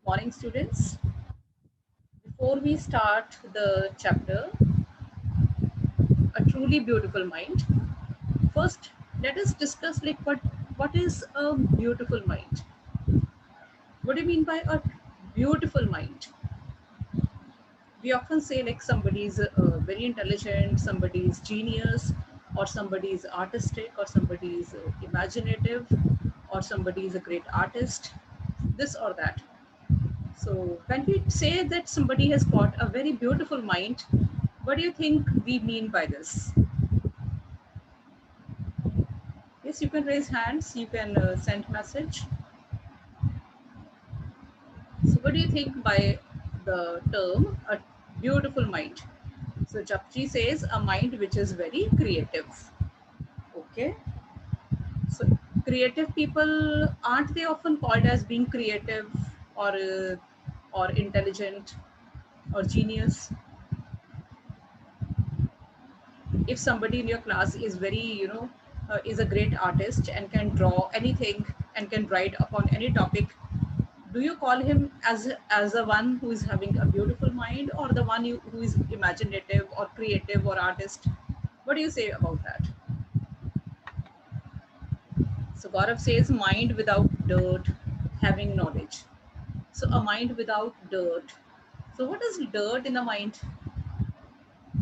Morning, students. Before we start the chapter, A Truly Beautiful Mind, first let us discuss what is a beautiful mind. What do you mean by a beautiful mind? We often say like somebody is very intelligent, somebody is genius, or somebody is artistic, or somebody is imaginative, or somebody is a great artist, this or that. So when we say that somebody has got a very beautiful mind, what do you think we mean by this? Yes, you can raise hands, you can send message. So what do you think by the term a beautiful mind? So Japji says a mind which is very creative. Okay. So creative people, aren't they often called as being creative or intelligent or genius? If somebody in your class is very is a great artist and can draw anything and can write upon any topic, do you call him as a one who is having a beautiful mind, or the one who is imaginative or creative or artist? What do you say about that? So Gaurav says mind without dirt, having knowledge. So a mind without dirt, so what is dirt in the mind?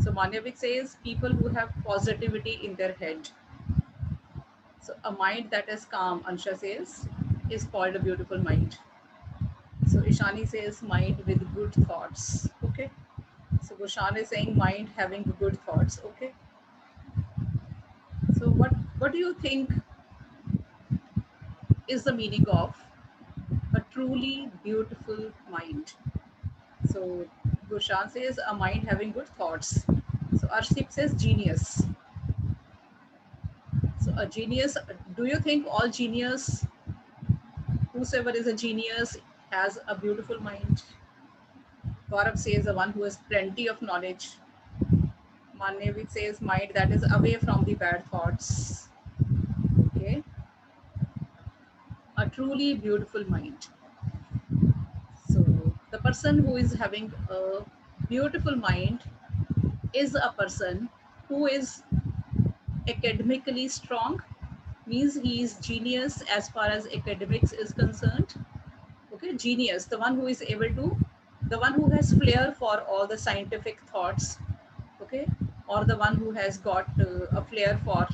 So Manyavik says people who have positivity in their head. So a mind that is calm, Ansha says, is called a beautiful mind. So Ishani says mind with good thoughts. Okay. So Gushan is saying mind having good thoughts. Okay. So what do you think is the meaning of a truly beautiful mind? So Gushan says a mind having good thoughts. So Arshdeep says genius. So a genius, do you think all genius, whosoever is a genius, has a beautiful mind? Gaurav says the one who has plenty of knowledge. Manevik says mind that is away from the bad thoughts. Okay, a truly beautiful mind. So the person who is having a beautiful mind is a person who is academically strong, means he is genius as far as academics is concerned. Okay, genius, the one who is able to, the one who has flair for all the scientific thoughts. Okay, or the one who has got a flair for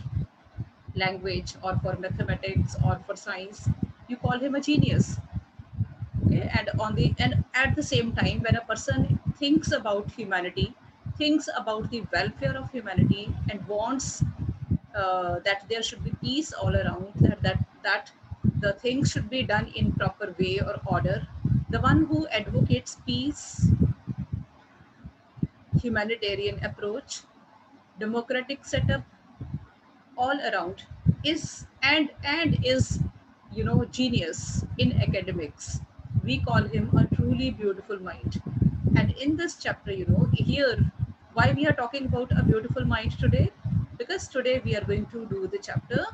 language or for mathematics or for science, you call him a genius. Okay, and at the same time, when a person thinks about humanity, thinks about the welfare of humanity, and wants that there should be peace all around, that the things should be done in proper way or order, the one who advocates peace, humanitarian approach, democratic setup all around, is is genius in academics, we call him a truly beautiful mind. And in this chapter, here, why we are talking about a beautiful mind today, because today we are going to do the chapter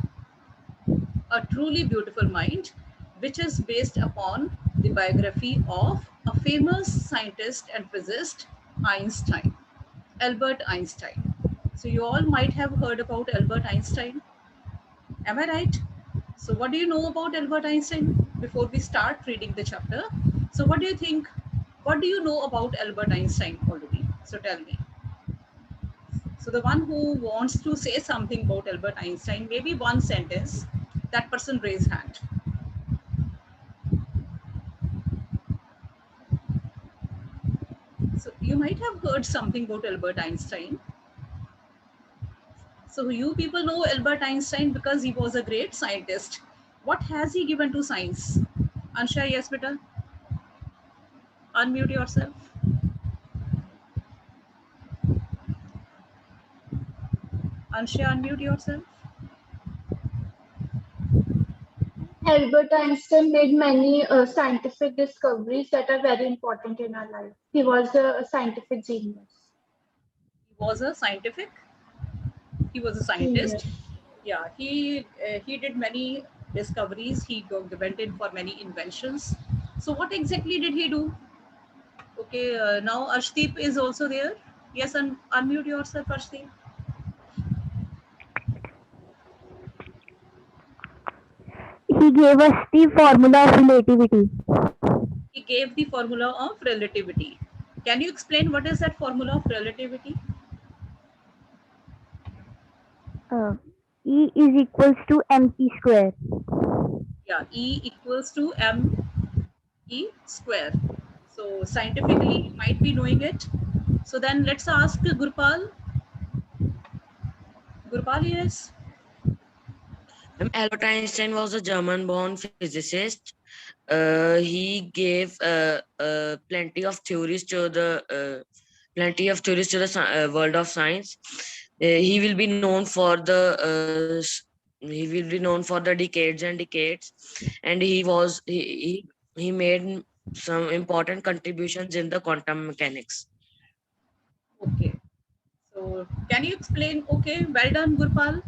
A Truly Beautiful Mind, which is based upon the biography of a famous scientist and physicist, Einstein, Albert Einstein. So you all might have heard about Albert Einstein. Am I right? So what do you know about Albert Einstein before we start reading the chapter? So what do you think? What do you know about Albert Einstein already? So tell me. So the one who wants to say something about Albert Einstein, maybe one sentence, that person raise hand. So you might have heard something about Albert Einstein. So you people know Albert Einstein because he was a great scientist. What has he given to science? Ansha, yes, beta. Unmute yourself. Ansha, unmute yourself. Albert Einstein made many scientific discoveries that are very important in our life. He was a scientific genius. He was a scientific. He was a scientist. Genius. Yeah, he did many discoveries. He went in for many inventions. So what exactly did he do? Okay, now Arshdeep is also there. Yes, unmute yourself, Arshdeep. He gave us the formula of relativity. He gave the formula of relativity. Can you explain what is that formula of relativity? Uh, E is equals to mc square. Yeah, E equals to m E square. So scientifically, you might be knowing it. So then let's ask Gurpal. Gurpal, yes. Albert Einstein was a German-born physicist. He gave plenty of theories to the world of science. He will be known for he will be known for the decades and decades, and he made some important contributions in the quantum mechanics. Okay. So can you explain? Okay, well done, Gurpal.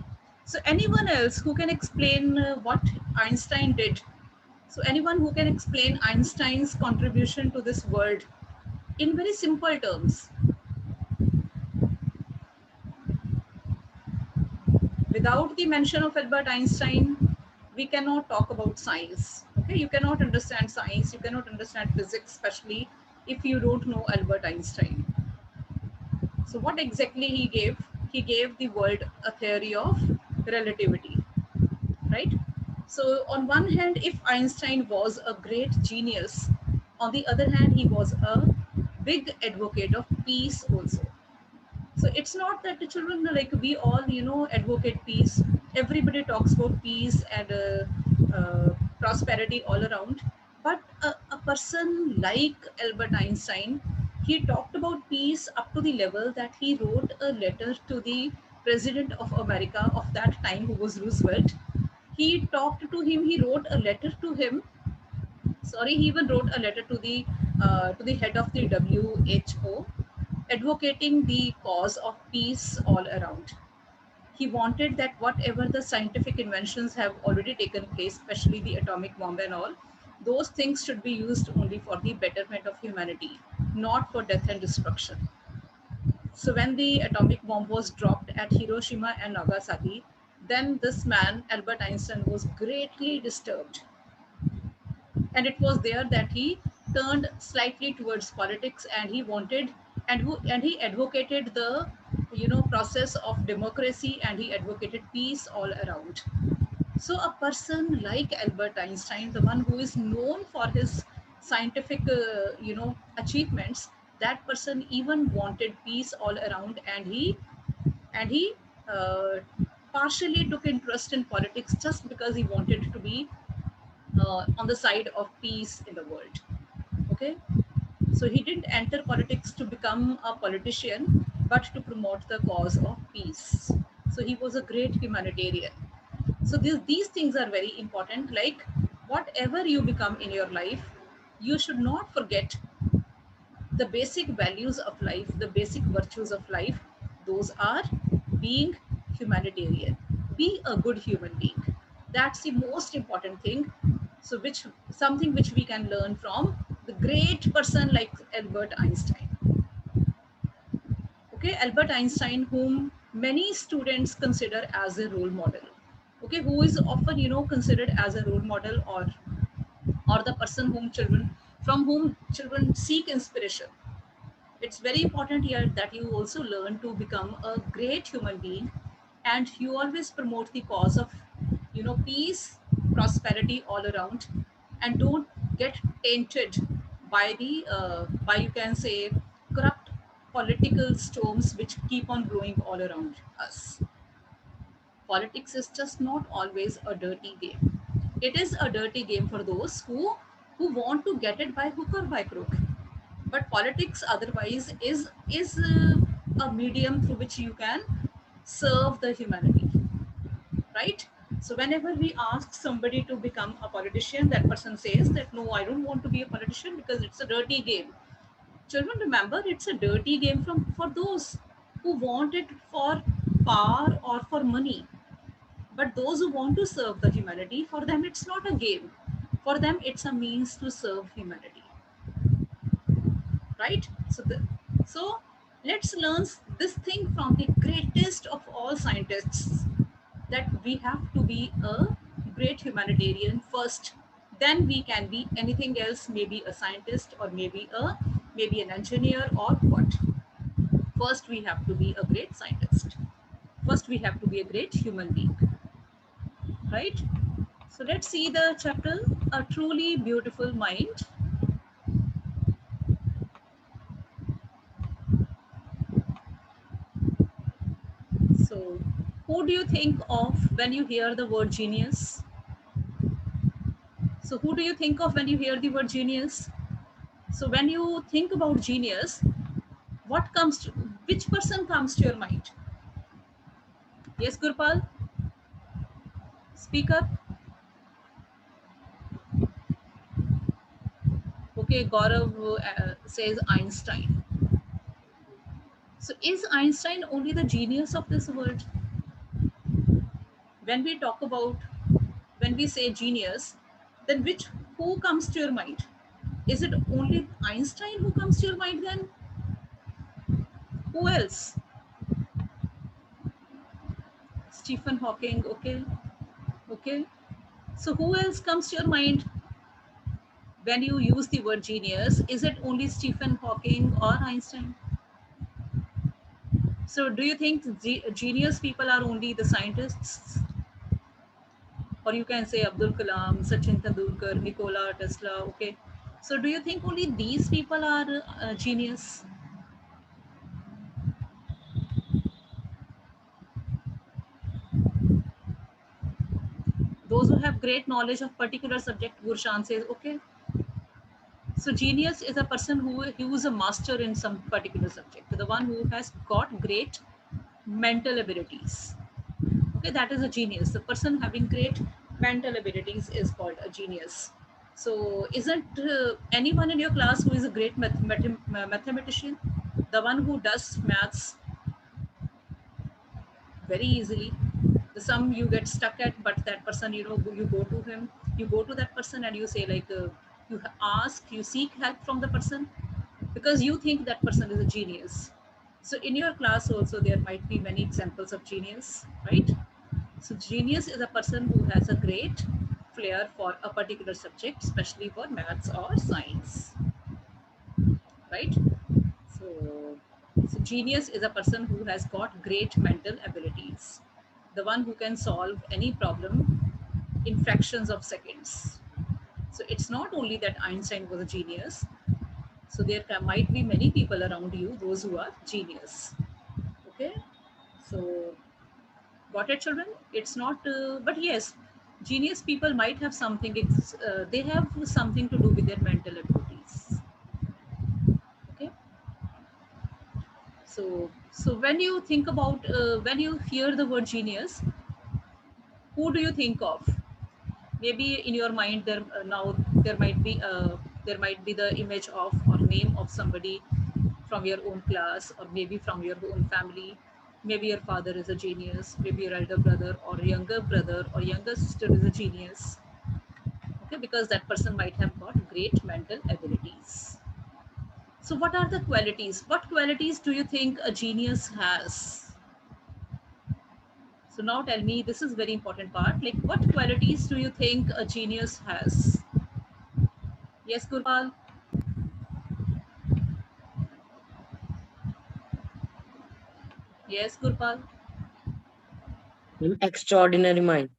So anyone else who can explain what Einstein did? So anyone who can explain Einstein's contribution to this world in very simple terms, without the mention of Albert Einstein, we cannot talk about science. Okay, you cannot understand science, you cannot understand physics, especially if you don't know Albert Einstein. So, what exactly he gave? He gave the world a theory of relativity, right? So, on one hand, if Einstein was a great genius, on the other hand, he was a big advocate of peace also. So it's not that the children, like we all advocate peace. Everybody talks about peace and prosperity all around, but a person like Albert Einstein, he talked about peace up to the level that he wrote a letter to the president of America of that time, who was Roosevelt. He talked to him, he wrote a letter to him. Sorry, he even wrote a letter to the head of the WHO, advocating the cause of peace all around. He wanted that whatever the scientific inventions have already taken place, especially the atomic bomb and all, those things should be used only for the betterment of humanity, not for death and destruction. So when the atomic bomb was dropped at Hiroshima and Nagasaki, then this man, Albert Einstein, was greatly disturbed, and it was there that he turned slightly towards politics, and he wanted and he advocated the process of democracy, and he advocated peace all around. So a person like Albert Einstein, the one who is known for his scientific achievements, that person even wanted peace all around, and he uh, partially took interest in politics just because he wanted to be on the side of peace in the world. Okay, so he didn't enter politics to become a politician, but to promote the cause of peace. So he was a great humanitarian. So these things are very important. Like, whatever you become in your life, you should not forget the basic values of life, the basic virtues of life. Those are being humanitarian, be a good human being. That's the most important thing. So, which something which we can learn from the great person like Albert Einstein. Okay, Albert Einstein, whom many students consider as a role model. Okay, who is often considered as a role model, or the person whom children seek inspiration. It's very important here that you also learn to become a great human being, and you always promote the cause of peace, prosperity all around, and don't get tainted by the by, you can say, corrupt political storms which keep on blowing all around us. Politics is just not always a dirty game. It is a dirty game for those who want to get it by hook or by crook. But politics otherwise is a medium through which you can serve the humanity, right? So whenever we ask somebody to become a politician, that person says that no, I don't want to be a politician because it's a dirty game. Children, remember, it's a dirty game for those who want it for power or for money. But those who want to serve the humanity, for them it's not a game. For them, it's a means to serve humanity, right? So let's learn this thing from the greatest of all scientists, that we have to be a great humanitarian first, then we can be anything else, maybe a scientist or maybe an engineer or what. First we have to be a great scientist, first we have to be a great human being, right? So let's see the chapter, A Truly Beautiful Mind. So who do you think of when you hear the word genius? So who do you think of when you hear the word genius? So when you think about genius, what comes to, which person comes to your mind? Yes, Gurpal, speak up. Okay, Gaurav says Einstein. So is Einstein only the genius of this world? When we talk about, when we say genius, then who comes to your mind? Is it only Einstein who comes to your mind then? Who else? Stephen Hawking, okay, okay. So who else comes to your mind when you use the word genius? Is it only Stephen Hawking or Einstein? So do you think genius people are only the scientists? Or you can say Abdul Kalam, Sachin Tendulkar, Nikola Tesla, okay. So do you think only these people are genius? Those who have great knowledge of particular subject, Gurshan says, okay. So genius is a person who is a master in some particular subject, the one who has got great mental abilities. Okay, that is a genius. The person having great mental abilities is called a genius. So isn't anyone in your class who is a great mathematician? The one who does maths very easily. The sum you get stuck at, but that person, you go to him, you go to that person and you say like, you seek help from the person because you think that person is a genius. So in your class also there might be many examples of genius, right? So genius is a person who has a great flair for a particular subject, especially for maths or science, right? So genius is a person who has got great mental abilities, the one who can solve any problem in fractions of seconds. So it's not only that Einstein was a genius. So there might be many people around you, those who are genius. Okay. So got it, children? It's not, but yes, genius people might have something. They have something to do with their mental abilities. Okay. So when you think about, when you hear the word genius, who do you think of? Maybe in your mind now there might be the image of or name of somebody from your own class or maybe from your own family. Maybe your father is a genius, maybe your elder brother or younger sister is a genius. Okay, because that person might have got great mental abilities. So what are the qualities? What qualities do you think a genius has? So now tell me, this is very important part. Like, what qualities do you think a genius has? Yes, Gurpal. Yes, Gurpal. Extraordinary mind.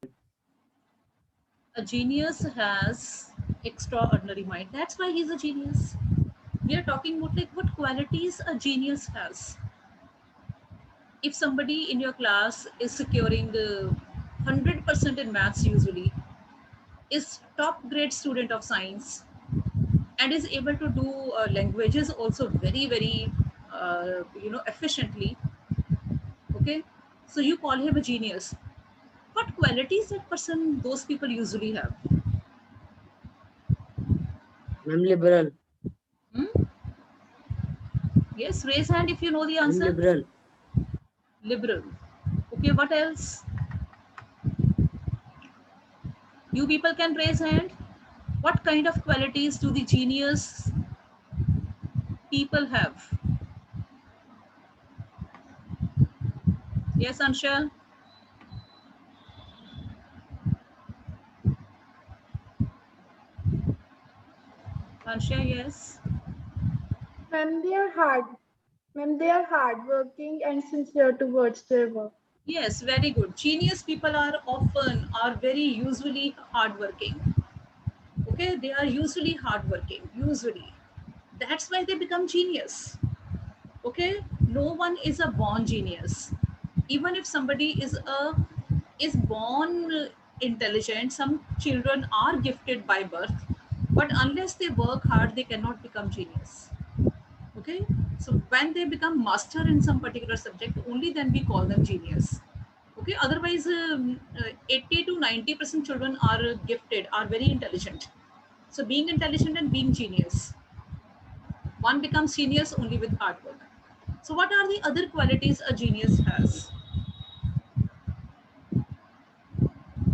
A genius has extraordinary mind. That's why he's a genius. We are talking about like what qualities a genius has. If somebody in your class is securing 100% in maths usually, is top grade student of science, and is able to do languages also very very efficiently, okay, so you call him a genius. What qualities that person, those people usually have? I'm liberal. Hmm? Yes, raise hand if you know the I'm answer. liberal. Liberal. Okay, what else? You people can raise hand. What kind of qualities do the genius people have? Yes, Ansha? Ansha, yes. Ma'am, they are hardworking and sincere towards their work. Yes, very good. Genius people are very usually hardworking. Okay, they are usually hardworking. Usually, that's why they become genius. Okay, no one is a born genius. Even if somebody is born intelligent, some children are gifted by birth, but unless they work hard, they cannot become genius. Okay, so when they become master in some particular subject, only then we call them genius. Okay, otherwise 80 to 90% children are gifted, are very intelligent. So being intelligent and being genius, one becomes genius only with hard work. So what are the other qualities a genius has?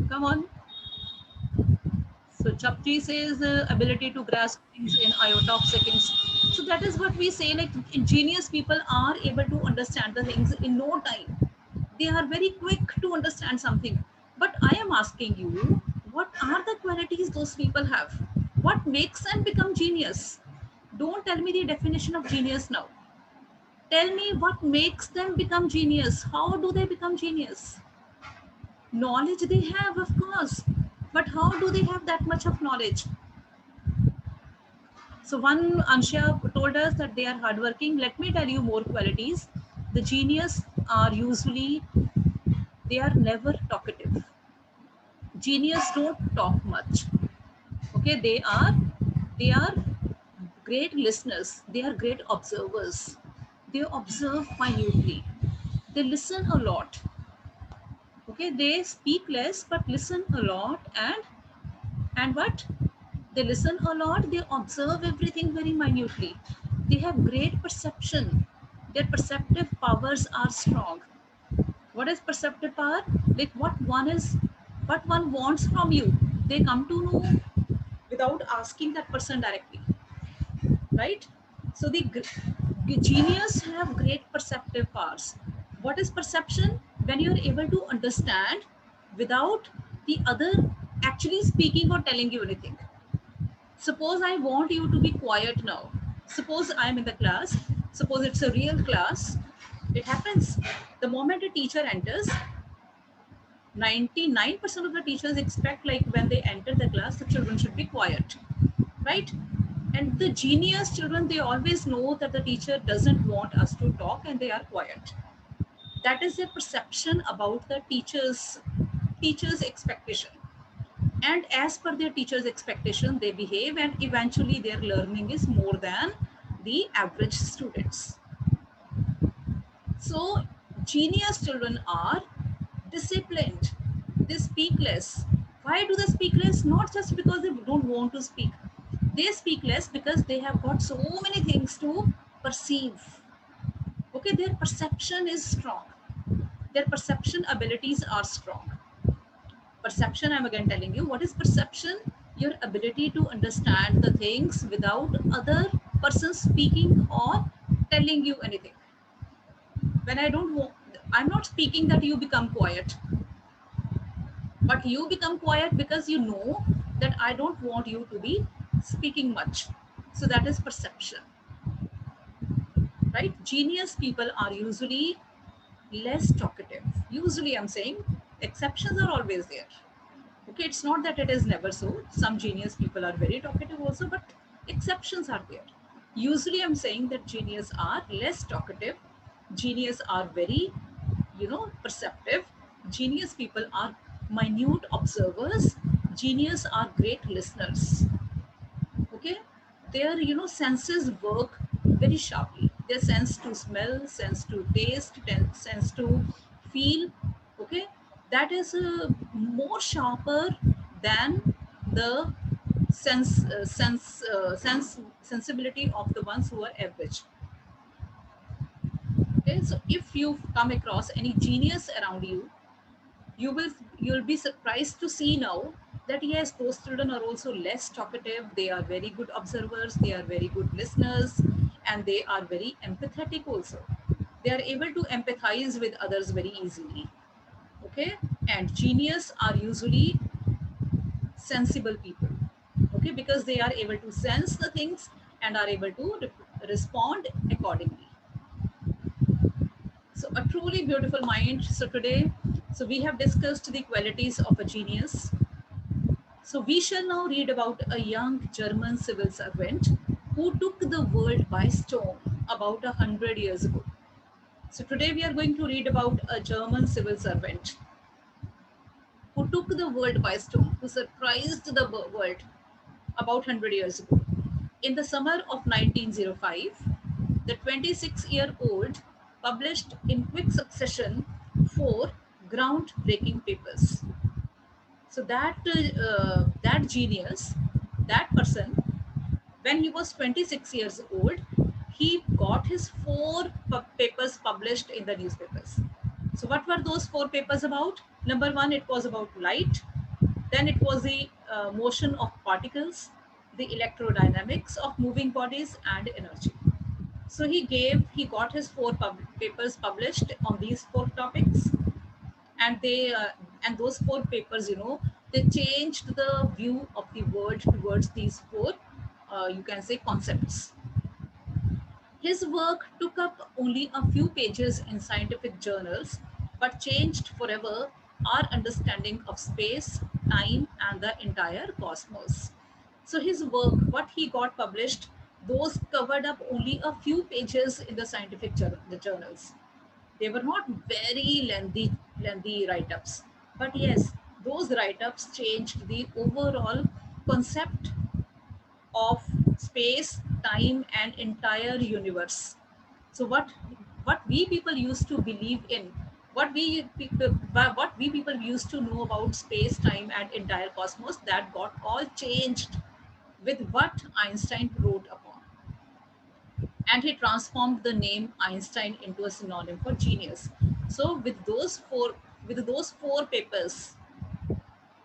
Come on. So Chapji says ability to grasp things in iota of seconds. So that is what we say, like genius people are able to understand the things in no time. They are very quick to understand something. But I am asking you, what are the qualities those people have? What makes them become genius? Don't tell me the definition of genius now. Tell me what makes them become genius. How do they become genius? Knowledge they have, of course. But how do they have that much of knowledge? So one Ansha told us that they are hardworking. Let me tell you more qualities. The genius are usually, they are never talkative. Genius don't talk much. Okay, they are great listeners. They are great observers. They observe minutely. They listen a lot. Okay, they speak less but listen a lot, and what? They listen a lot, they observe everything very minutely. They have great perception. Their perceptive powers are strong. What is perceptive power? Like what one wants from you, they come to know without asking that person directly, right? So the genius have great perceptive powers. What is perception? When you're able to understand without the other actually speaking or telling you anything. Suppose I want you to be quiet now. Suppose I'm in the class. Suppose it's a real class. It happens. The moment a teacher enters, 99% of the teachers expect, like when they enter the class, the children should be quiet, right? And the genius children, they always know that the teacher doesn't want us to talk and they are quiet. That is their perception about the teacher's expectation. And as per their teacher's expectation, they behave, and eventually their learning is more than the average students. So genius children are disciplined. They speak less. Why do they speak less? Not just because they don't want to speak. They speak less because they have got so many things to perceive. Okay, their perception is strong. Their perception abilities are strong. Perception, I'm again telling you, what is perception? Your ability to understand the things without other persons speaking or telling you anything. When I don't want, I'm not speaking that you become quiet, but you become quiet because you know that I don't want you to be speaking much. So that is perception, right? Genius people are usually less talkative. Usually, I'm saying exceptions are always there. Okay, it's not that it is never so. Some genius people are very talkative also, but exceptions are there. Usually, I'm saying that genius are less talkative. Genius are very, perceptive. Genius people are minute observers. Genius are great listeners. Okay, their senses work very sharply. Their sense to smell, sense to taste, sense to feel. Okay, that is more sharper than the sensibility of the ones who are average. Okay, so if you come across any genius around you, you'll be surprised to see now that yes, those children are also less talkative, they are very good observers, they are very good listeners, and they are very empathetic also. They are able to empathize with others very easily. Okay, and genius are usually sensible people. Okay, because they are able to sense the things and are able to respond accordingly. So a truly beautiful mind. So today, so we have discussed the qualities of a genius. So we shall now read about a young German civil servant who took the world by storm about 100 years ago. So today we are going to read about a German civil servant who took the world by storm, who surprised the world about 100 years ago. In the summer of 1905, the 26-year-old published in quick succession four groundbreaking papers. So that genius, that person, when he was 26 years old, he got his four papers published in the newspapers. So what were those four papers about? Number one, it was about light. Then it was the motion of particles, the electrodynamics of moving bodies, and energy. So he got his four papers published on these four topics, and and those four papers, they changed the view of the world towards these four, you can say, concepts. His work took up only a few pages in scientific journals, but changed forever our understanding of space, time, and the entire cosmos. So his work, what he got published, those covered up only a few pages in the scientific the journals. They were not very lengthy write-ups, but yes, those write-ups changed the overall concept of space, time, and entire universe. So what we people used to believe in, what we people used to know about space, time, and entire cosmos, that got all changed with what Einstein wrote upon. And he transformed the name Einstein into a synonym for genius. So with those four papers,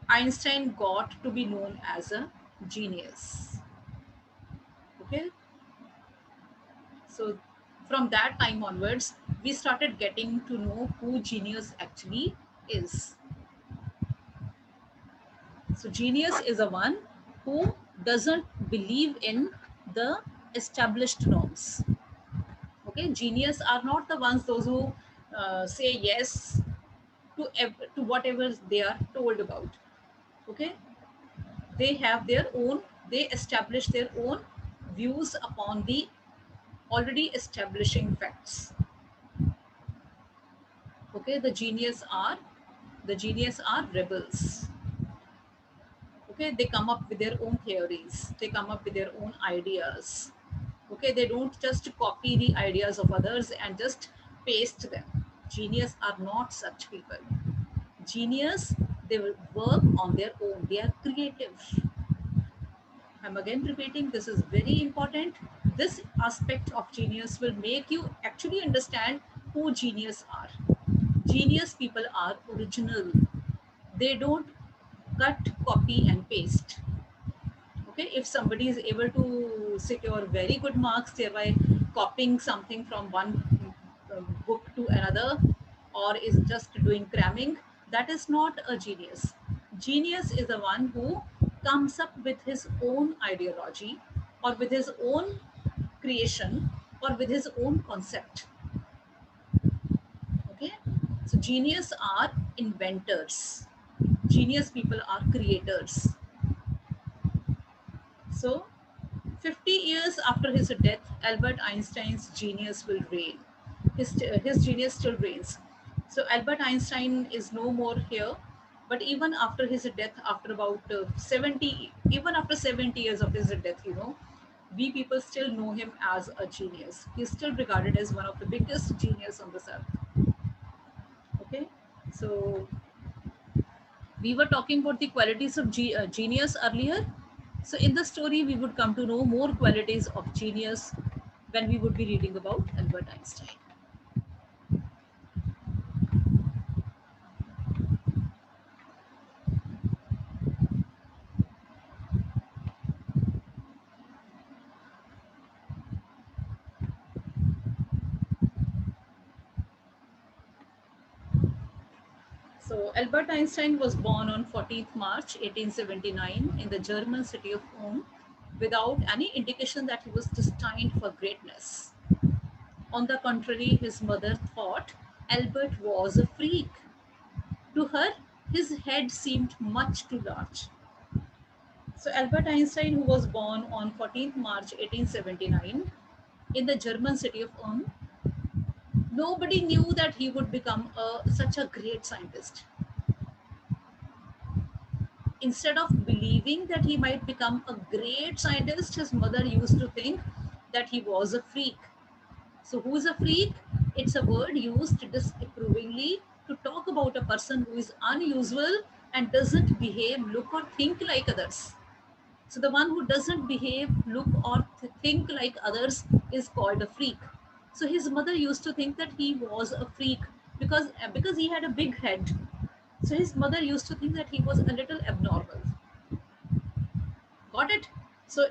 Einstein got to be known as a genius. Okay, so from that time onwards, we started getting to know who genius actually is. So genius is a one who doesn't believe in the established norms. Okay, genius are not the ones those who say yes to whatever they are told about. Okay, they have their own, they establish their own views upon the already establishing facts. Okay, the genius are rebels. Okay, they come up with their own theories, they come up with their own ideas. Okay, they don't just copy the ideas of others and just paste them. Genius are not such people. Genius, they will work on their own, they are creative. I'm again repeating, this is very important. This aspect of genius will make you actually understand who genius are. Genius people are original. They don't cut, copy, and paste. Okay, if somebody is able to secure very good marks thereby copying something from one book to another, or is just doing cramming, that is not a genius. Genius is the one who comes up with his own ideology, or with his own creation, or with his own concept. Okay, so genius are inventors, genius people are creators. So 50 years after his death, Albert Einstein's genius will reign. His genius still reigns. So Albert Einstein is no more here, but even after his death, after about 70, even after 70 years of his death, we people still know him as a genius. He's still regarded as one of the biggest genius on this earth. Okay, so we were talking about the qualities of genius earlier. So in the story, we would come to know more qualities of genius when we would be reading about Albert Einstein. Albert Einstein was born on 14th March 1879 in the German city of Ulm without any indication that he was destined for greatness. On the contrary, his mother thought Albert was a freak. To her, his head seemed much too large. So Albert Einstein, who was born on 14th March 1879 in the German city of Ulm, nobody knew that he would become such a great scientist. Instead of believing that he might become a great scientist, his mother used to think that he was a freak. So, who is a freak? It's a word used disapprovingly to talk about a person who is unusual and doesn't behave, look, or think like others. So, the one who doesn't behave, look, or think like others is called a freak. So, his mother used to think that he was a freak because he had a big head. So, his mother used to think that he was a little abnormal. Got it? So,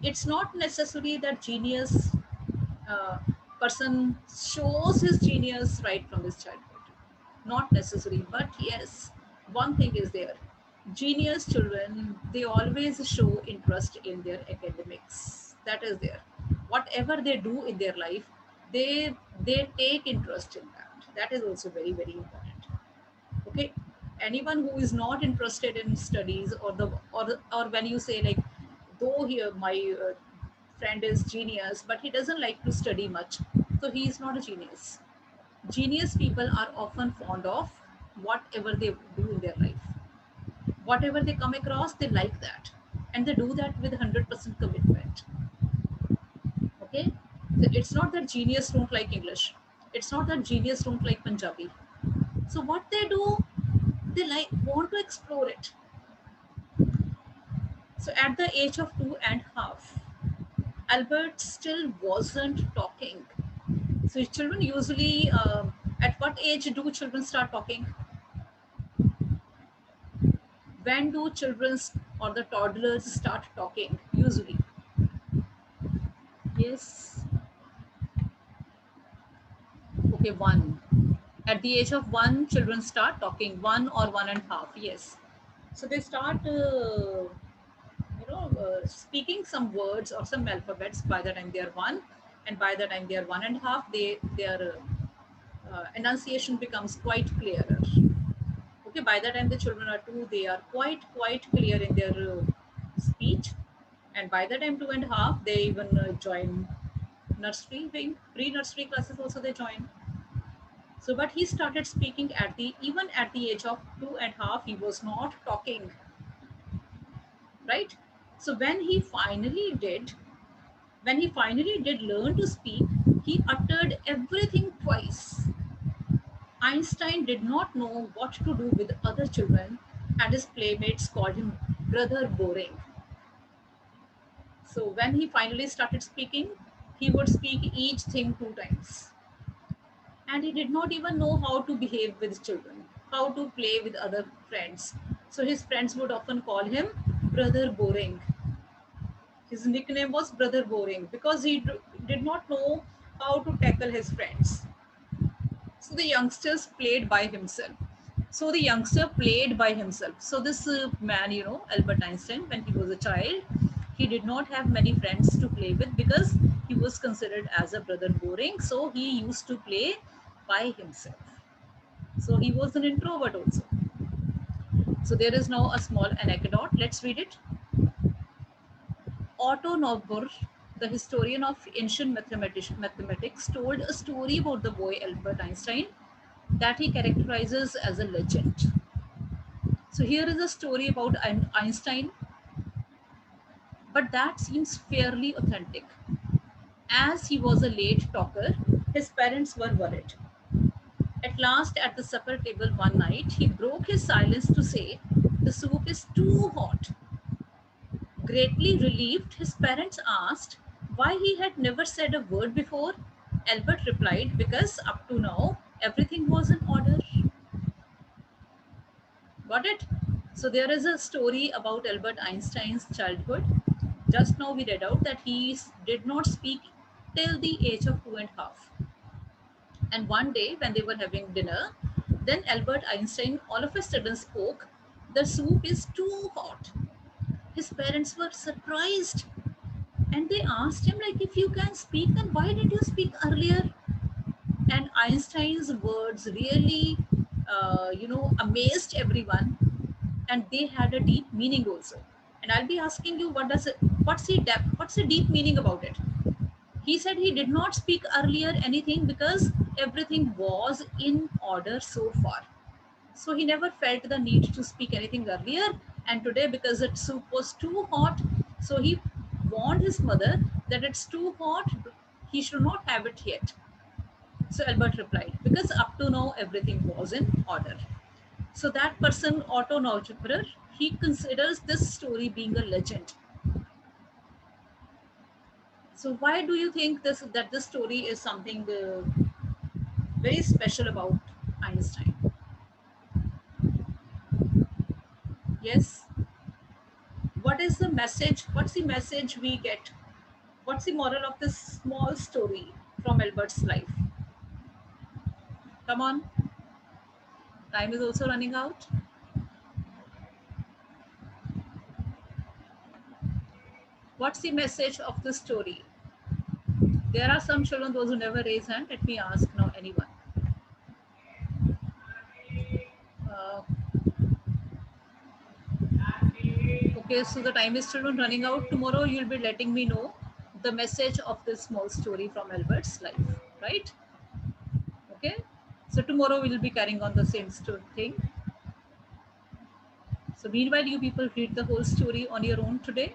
it's not necessary that genius uh, person shows his genius right from his childhood. Not necessary, but yes, one thing is there. Genius children, they always show interest in their academics. That is there. Whatever they do in their life, they take interest in that. That is also very, very important. Okay, anyone who is not interested in studies or when you say like, though here my friend is genius but he doesn't like to study much, so he is not a genius. Genius people are often fond of whatever they do in their life. Whatever they come across, they like that, and they do that with 100% commitment. Okay, so it's not that genius don't like English, it's not that genius don't like Punjabi. So what they do, they like want to explore it. So at the age of 2.5, Albert still wasn't talking. So children usually, at what age do children start talking? When do children or the toddlers start talking? Usually, yes. Okay, one. At the age of one, children start talking. 1 or 1.5. Yes. So they start, speaking some words or some alphabets by the time they are one, and by the time they are 1.5, their enunciation becomes quite clearer. Okay, by the time the children are two, they are quite clear in their speech, and by the time 2.5, they even join nursery wing, pre-nursery classes also they join. So, but he started speaking at the even at the age of 2.5, he was not talking, right? So when he finally did learn to speak, he uttered everything twice. Einstein did not know what to do with other children, and his playmates called him Brother Boring. So when he finally started speaking, he would speak each thing 2 times. And he did not even know how to behave with children, how to play with other friends. So his friends would often call him Brother Boring. His nickname was Brother Boring because he did not know how to tackle his friends. So the youngsters played by himself. So the youngster played by himself. So this man, Albert Einstein, when he was a child, he did not have many friends to play with because he was considered as a brother boring. So he used to play by himself. So he was an introvert also. So there is now a small anecdote. Let's read it. Otto Knoblauch, the historian of ancient mathematics, told a story about the boy Albert Einstein that he characterizes as a legend. So here is a story about Einstein, but that seems fairly authentic. As he was a late talker, his parents were worried. At last, at the supper table one night, he broke his silence to say, "The soup is too hot." Greatly relieved, his parents asked why he had never said a word before. Albert replied, "Because up to now, everything was in order." Got it? So there is a story about Albert Einstein's childhood. Just now we read out that he did not speak till the age of 2.5. And one day when they were having dinner, Then Albert Einstein all of a sudden spoke, "The soup is too hot." His parents were surprised and they asked him, like, if you can speak, then why did you speak earlier? And Einstein's words really, amazed everyone, and they had a deep meaning also. And I'll be asking you, what's the deep meaning about it? He said he did not speak earlier anything because everything was in order so far. So he never felt the need to speak anything earlier. And today, because the soup was too hot, so he warned his mother that it's too hot, he should not have it yet. So Albert replied, because up to now everything was in order. So that person, Otto Neugebauer, he considers this story being a legend. So why do you think this story is something very special about Einstein? Yes. What is the message? What's the message we get? What's the moral of this small story from Albert's life? Come on. Time is also running out. What's the message of this story? There are some children, those who never raise hand. Let me ask now anyone. Uh, okay, so the time is still running out. Tomorrow you'll be letting me know the message of this small story from Albert's life, right? Okay. So tomorrow we'll be carrying on the same thing. So meanwhile, you people read the whole story on your own today.